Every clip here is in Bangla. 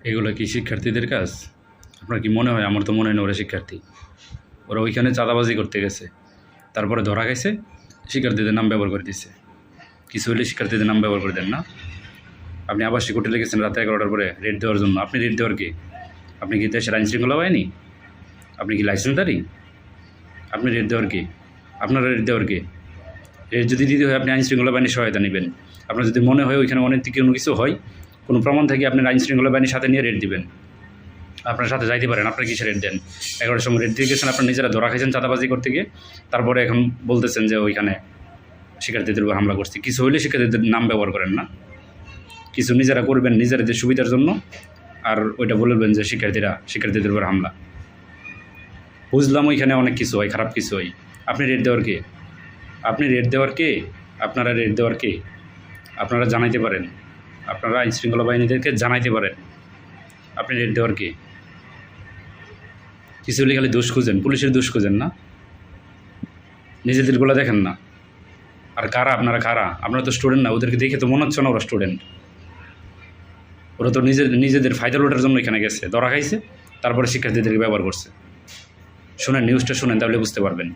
এগুলো কি শিক্ষার্থীদের কাজ? আপনার কি মনে হয়? আমার তো মনে হয় না ওরা শিক্ষার্থী। ওরা ওইখানে চাঁদাবাজি করতে গেছে, তারপরে ধরা খাইছে, শিক্ষার্থীদের নাম ব্যবহার করে দিচ্ছে। কিছু হলে শিক্ষার্থীদের নাম ব্যবহার করে দেন না? আপনি আবাসিক হোটেলে গেছেন রাতে 11টার পরে রেট দেওয়ার জন্য। আপনি রেট দেওয়ার কে? আপনি কি দেশের আইন শৃঙ্খলা বাহিনী? আপনি কি লাইসেন্সদারি? আপনি রেট দেওয়ার কে? আপনারা রেট দেওয়ার কে? রেট যদি দিতে হয় আপনি আইন শৃঙ্খলা বাহিনীর সহায়তা নেবেন। আপনার যদি মনে হয় ওইখানে অনেক কোনো কিছু হয়, কোনো প্রমাণ থেকে আপনি আইন শৃঙ্খলা বাহিনীর সাথে নিয়ে রেট দিবেন। আপনার সাথে যাইতে পারেন। আপনার কিসে রেট দেন? 11টার সময় রেট দিয়ে গেছেন, আপনার নিজেরা ধরা খাইছেন চাঁদাবাজি করতে গিয়ে, তারপরে এখন বলতেছেন যে ওইখানে শিক্ষার্থীদের উপর হামলা করছে। কিছু হইলে শিক্ষার্থীদের নাম ব্যবহার করেন না। কিছু নিজেরা করবেন নিজেদের সুবিধার জন্য, আর ওইটা বলবেন যে শিক্ষার্থীদের উপর হামলা। বুঝলাম ওইখানে অনেক কিছু হয়, খারাপ কিছু হয়। আপনি রেট দেওয়ার কে? আপনি রেট দেওয়ার কে? আপনারা রেট দেওয়ার কে? আপনারা জানাইতে পারেন। আপনারা আইন শৃঙ্খলা বাহিনীদেরকে জানাইতে পারেন। আপনি রেট দেওয়ার কে? কিছু হলে খালি দোষ খুঁজেন, পুলিশের দোষ খুঁজেন না, নিজেদেরগুলো দেখেন না। আর কারা আপনারা? কারা? আপনারা তো স্টুডেন্ট না, ওদেরকে দেখে তো মনে হচ্ছে না ওরা স্টুডেন্ট। ওরা তো নিজেদের ফায়দা লোটার জন্য এখানে গেছে, ধরা খাইছে, তারপরে শিক্ষার্থীদেরকে ব্যবহার করছে। শুনেন, নিউজটা শুনেন, তাহলে বুঝতে পারবেন।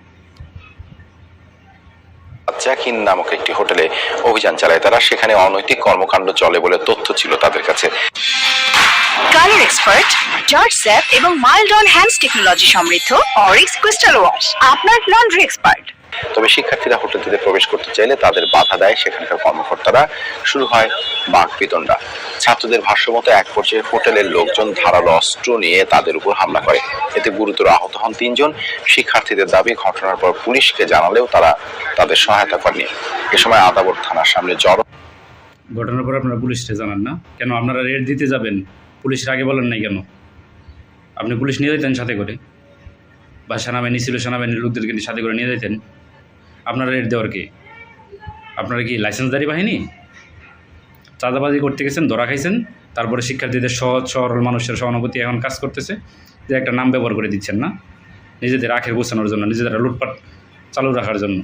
জ্যাকিন নামক একটি হোটেলে অভিযান চালায় তারা। সেখানে অনৈতিক কর্মকাণ্ড চলে বলে তথ্য ছিল তাদের কাছে। কালার এক্সপার্ট, জর্জ স্যাপ এবং মাইল্ড অন হ্যান্ডস টেকনোলজি সমৃদ্ধ অরিক্স ক্রিস্টাল ওয়াশ আপনার লন্ড্রি এক্সপার্ট। তবে শিক্ষার্থীরা হোটেলটিতে প্রবেশ করতে চাইলে তাদের বাধা দেয় সেখানকার কর্মকর্তারা। শুরু হয় বাকবিতণ্ডা। ছাত্রদের ভাষ্যমতো এক পর্যায়ে হোটেলের লোকজন ধারালো অস্ত্র নিয়ে তাদের উপর হামলা করে। এতে গুরুতর আহত হন 3 জন। শিক্ষার্থীদের দাবি, ঘটনার পর পুলিশকে জানালেও তারা তাদের সহায়তা করেনি। এ সময় আদাবর থানার সামনে জড়ো। ঘটনার পর আপনারা পুলিশকে জানান না কেন? আপনারা রেড দিতে যাবেন, পুলিশের আগে বলেন নাই কেন? আপনি পুলিশ নিয়ে যেতেন সাথে করে, বা সেনাবাহিনী ছিল, সেনাবাহিনীর লোকদেরকে সাথে করে নিয়ে যেতেন। আপনারা রেট দেওয়ার কে? আপনারা কি লাইসেন্সদারি বাহিনী? চাঁদাবাজি করতে গেছেন, ধরা খাইছেন, তারপরে শিক্ষার্থীদের সহজ সরল মানুষের সহানুভূতি এখন কাজ করতেছে, যে একটা নাম ব্যবহার করে দিচ্ছেন না, নিজেদের আখের গোছানোর জন্য, নিজেদের লুটপাট চালু রাখার জন্য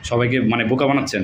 সবাইকে বোকা বানাচ্ছেন।